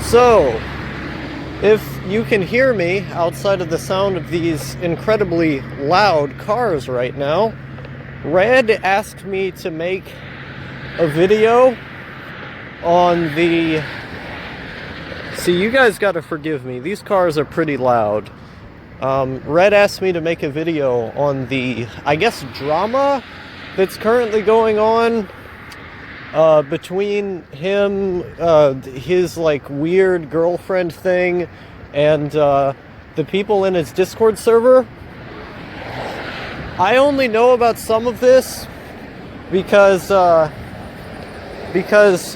So, if you can hear me outside of the sound of these incredibly loud cars right now, Red asked me to make a video on the... See, you guys gotta forgive me. These cars are pretty loud. Red asked me to make a video on the, I guess, drama that's currently going on between him, his like weird girlfriend thing, and the people in his Discord server. I only know about some of this because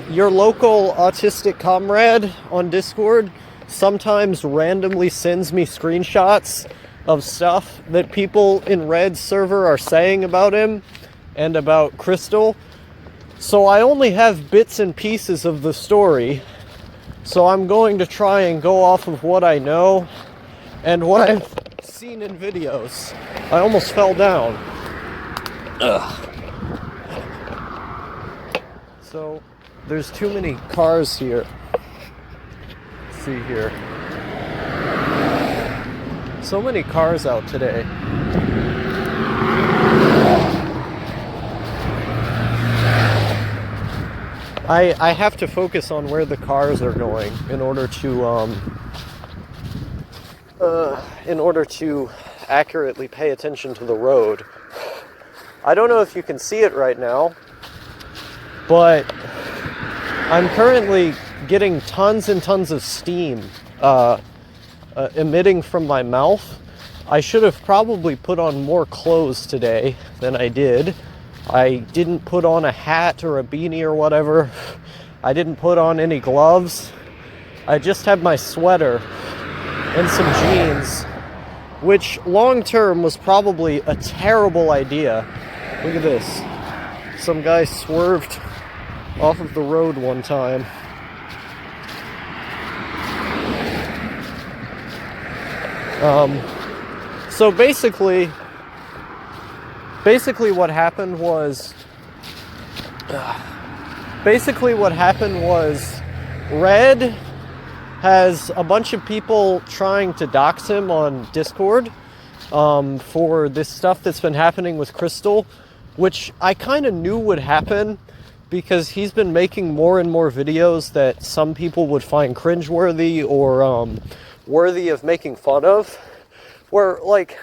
your local autistic comrade on Discord sometimes randomly sends me screenshots of stuff that people in Red's server are saying about him and about Crystal. So I only have bits and pieces of the story. So I'm going to try and go off of what I know and what I've seen in videos. I almost fell down. Ugh. So there's too many cars here. Let's see here. So many cars out today. I have to focus on where the cars are going in order to accurately pay attention to the road. I don't know if you can see it right now, but I'm currently getting tons and tons of steam emitting from my mouth. I should have probably put on more clothes today than I did. I didn't put on a hat or a beanie or whatever. I didn't put on any gloves. I just had my sweater and some jeans, which long term was probably a terrible idea. Look at this. Some guy swerved off of the road one time. So basically what happened was Red has a bunch of people trying to dox him on Discord for this stuff that's been happening with Crystal, which I kind of knew would happen because he's been making more and more videos that some people would find cringeworthy or worthy of making fun of, where like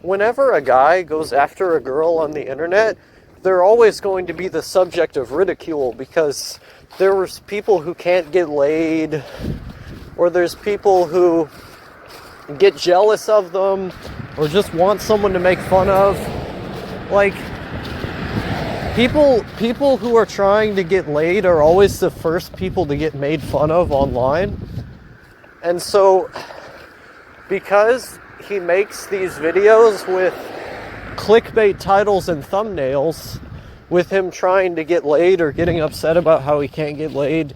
whenever a guy goes after a girl on the internet, they're always going to be the subject of ridicule because there's people who can't get laid, or there's people who get jealous of them, or just want someone to make fun of. Like, people who are trying to get laid are always the first people to get made fun of online. And so, because he makes these videos with clickbait titles and thumbnails with him trying to get laid or getting upset about how he can't get laid,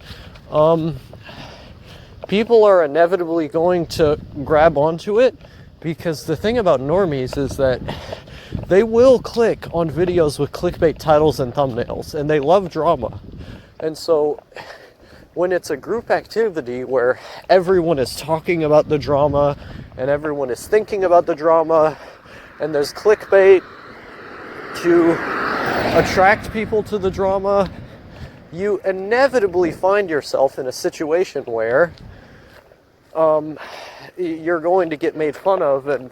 people are inevitably going to grab onto it, because the thing about normies is that they will click on videos with clickbait titles and thumbnails, and they love drama. And so when it's a group activity where everyone is talking about the drama and everyone is thinking about the drama, and there's clickbait to attract people to the drama, you inevitably find yourself in a situation where you're going to get made fun of, and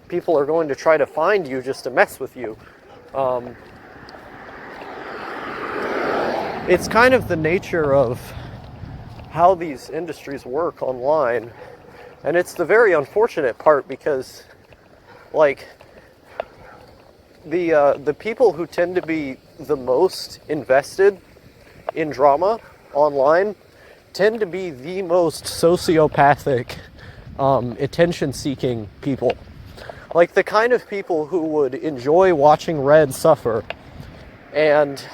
people are going to try to find you just to mess with you. It's kind of the nature of how these industries work online, and it's the very unfortunate part, because like the people who tend to be the most invested in drama online tend to be the most sociopathic, attention-seeking people. Like the kind of people who would enjoy watching Red suffer and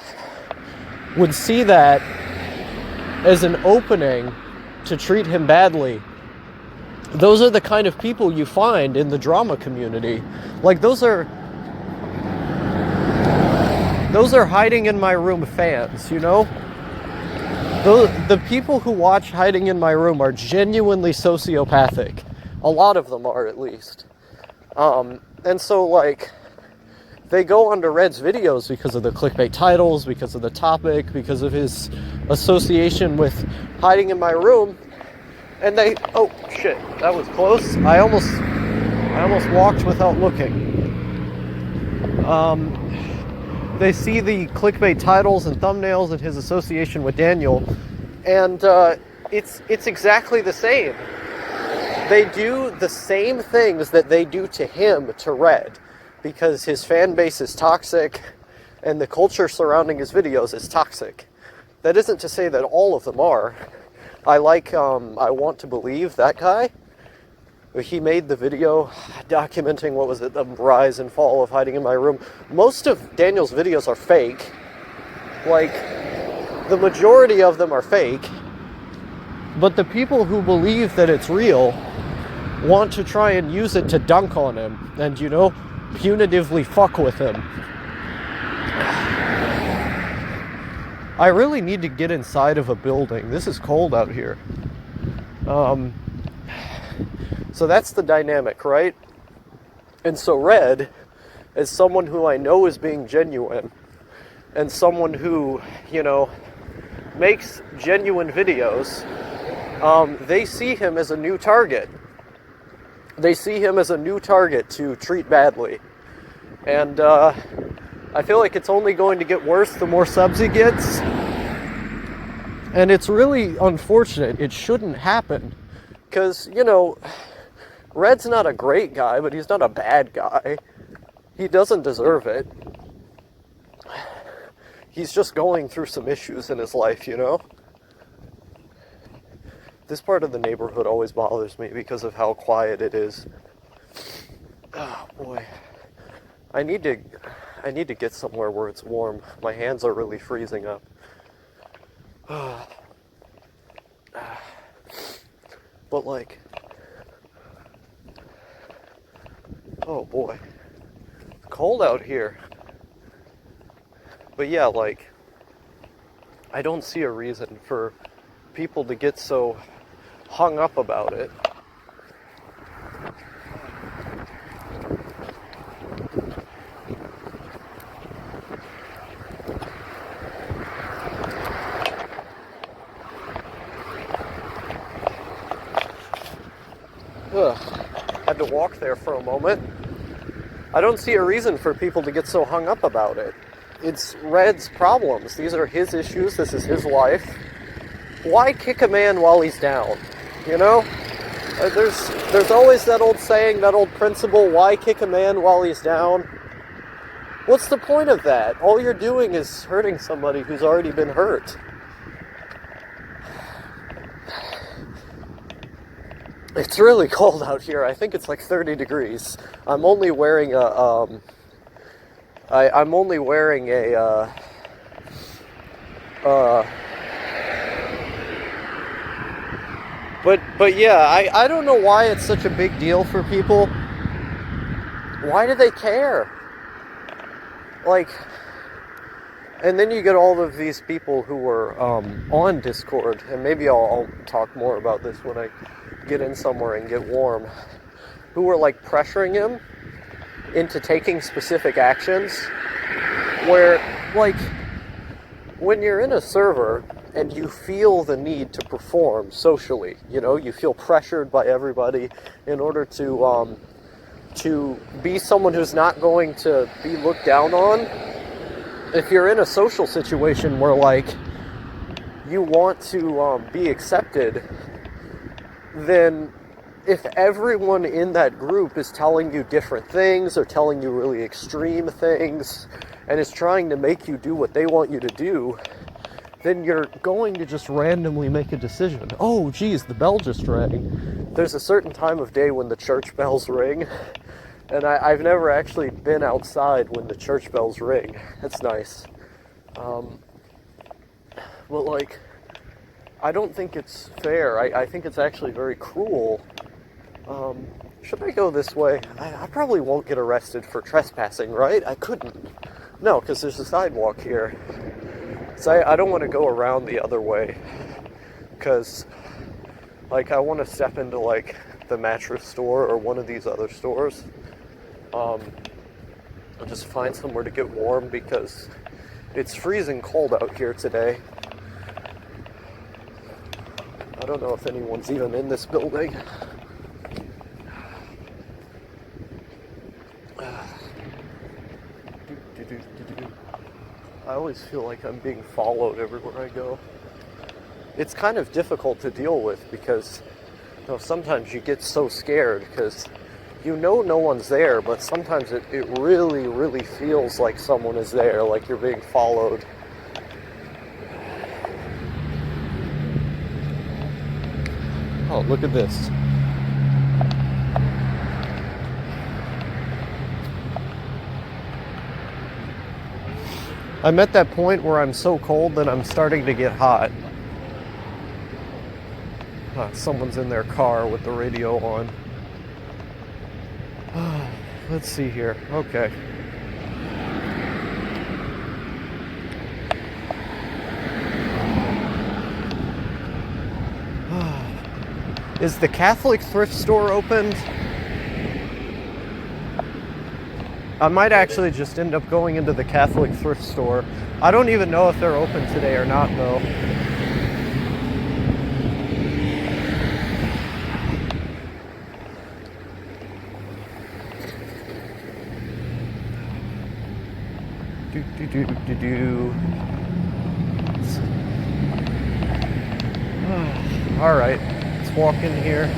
would see that as an opening to treat him badly. Those are the kind of people you find in the drama community. Like those are hiding in my room fans, you know? The people who watch Hiding in My Room are genuinely sociopathic. A lot of them are, at least. And so, like, they go onto Red's videos because of the clickbait titles, because of the topic, because of his association with Hiding in My Room. And they... Oh, shit. That was close. I almost walked without looking. They see the clickbait titles and thumbnails and his association with Daniel, and it's exactly the same. They do the same things that they do to him to Red, because his fan base is toxic and the culture surrounding his videos is toxic. That isn't to say that all of them are. I Want to Believe, that guy. He made the video documenting, what was it, the rise and fall of Hiding in My Room. Most of Daniel's videos are fake. Like, the majority of them are fake. But the people who believe that it's real want to try and use it to dunk on him and, you know, punitively fuck with him. I really need to get inside of a building. This is cold out here. So that's the dynamic, right? And so Red, as someone who I know is being genuine, and someone who, you know, makes genuine videos, they see him as a new target. They see him as a new target to treat badly. And I feel like it's only going to get worse the more subs he gets. And it's really unfortunate. It shouldn't happen. Because, you know, Red's not a great guy, but he's not a bad guy. He doesn't deserve it. He's just going through some issues in his life, you know? This part of the neighborhood always bothers me because of how quiet it is. Oh, boy. I need to get somewhere where it's warm. My hands are really freezing up. But, like... Oh boy, it's cold out here. But yeah, like, I don't see a reason for people to get so hung up about it. Had to walk there for a moment. I don't see a reason for people to get so hung up about it. It's Red's problems. These are his issues. This is his life. Why kick a man while he's down? You know? There's always that old saying, that old principle, why kick a man while he's down? What's the point of that? All you're doing is hurting somebody who's already been hurt. It's really cold out here. I think it's like 30 degrees. I'm only wearing a, But yeah, I don't know why it's such a big deal for people. Why do they care? Like, and then you get all of these people who were on Discord, and maybe I'll talk more about this when I get in somewhere and get warm, who were like pressuring him into taking specific actions, where, like, when you're in a server and you feel the need to perform socially, you know, you feel pressured by everybody in order to be someone who's not going to be looked down on. If you're in a social situation where, like, you want to be accepted, then if everyone in that group is telling you different things or telling you really extreme things and is trying to make you do what they want you to do, then you're going to just randomly make a decision. Oh, geez, the bell just rang. There's a certain time of day when the church bells ring, and I've never actually been outside when the church bells ring. That's nice. But, like, I don't think it's fair. I think it's actually very cruel. Should I go this way? I probably won't get arrested for trespassing, right? I couldn't. No, because there's a sidewalk here. So I don't want to go around the other way, because like I want to step into like the mattress store or one of these other stores. I'll just find somewhere to get warm because it's freezing cold out here today. I don't know if anyone's even in this building. I always feel like I'm being followed everywhere I go. It's kind of difficult to deal with because, you know, sometimes you get so scared because you know no one's there, but sometimes it really, really feels like someone is there, like you're being followed. Oh, look at this. I'm at that point where I'm so cold that I'm starting to get hot. Someone's in their car with the radio on. Let's see here. Okay. Is the Catholic thrift store opened? I might actually just end up going into the Catholic thrift store. I don't even know if they're open today or not, though. All right, let's walk in here.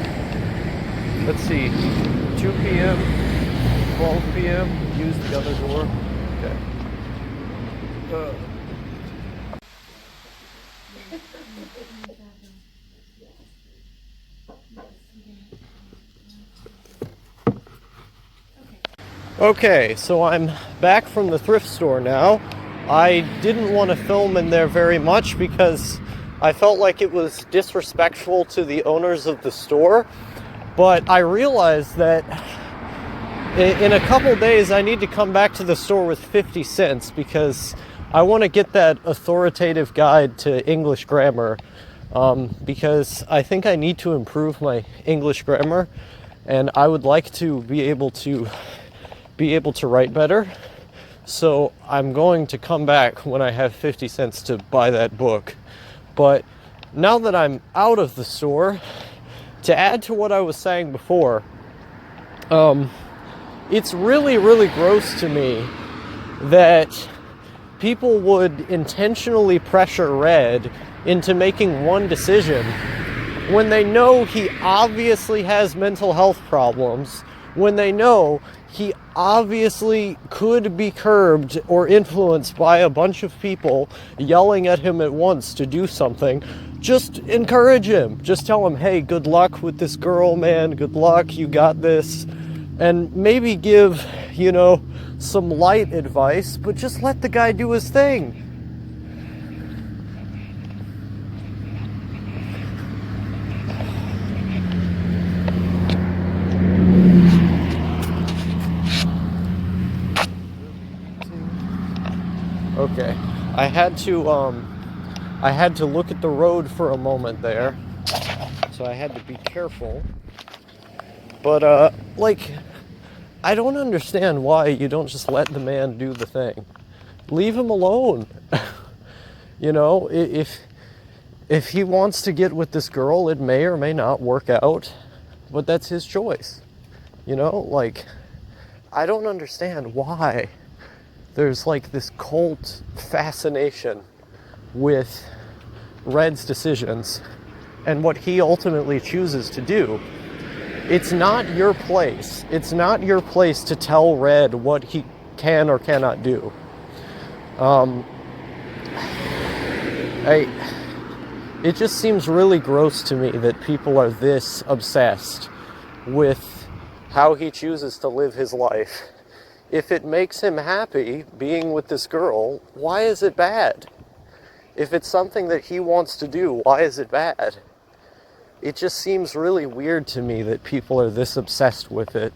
Let's see, 2 p.m., 12 p.m., use the other door. Okay. Okay, so I'm back from the thrift store now. I didn't want to film in there very much because I felt like it was disrespectful to the owners of the store, but I realized that in a couple days I need to come back to the store with 50 cents because I want to get that authoritative guide to English grammar, because I think I need to improve my English grammar and I would like to be able to write better. So I'm going to come back when I have 50 cents to buy that book. But now that I'm out of the store, to add to what I was saying before, it's really, really gross to me that people would intentionally pressure Red into making one decision when they know he obviously has mental health problems, when they know he obviously could be curbed or influenced by a bunch of people yelling at him at once to do something. Just encourage him. Just tell him, hey, good luck with this girl, man. Good luck. You got this. And maybe give, some light advice, but just let the guy do his thing. Okay, I had to look at the road for a moment there, so I had to be careful. But I don't understand why you don't just let the man do the thing. Leave him alone. If he wants to get with this girl, it may or may not work out, but that's his choice. I don't understand why there's this cult fascination with Red's decisions and what he ultimately chooses to do. It's not your place. It's not your place to tell Red what he can or cannot do. It just seems really gross to me that people are this obsessed with how he chooses to live his life. If it makes him happy being with this girl, why is it bad? If it's something that he wants to do, why is it bad? It just seems really weird to me that people are this obsessed with it.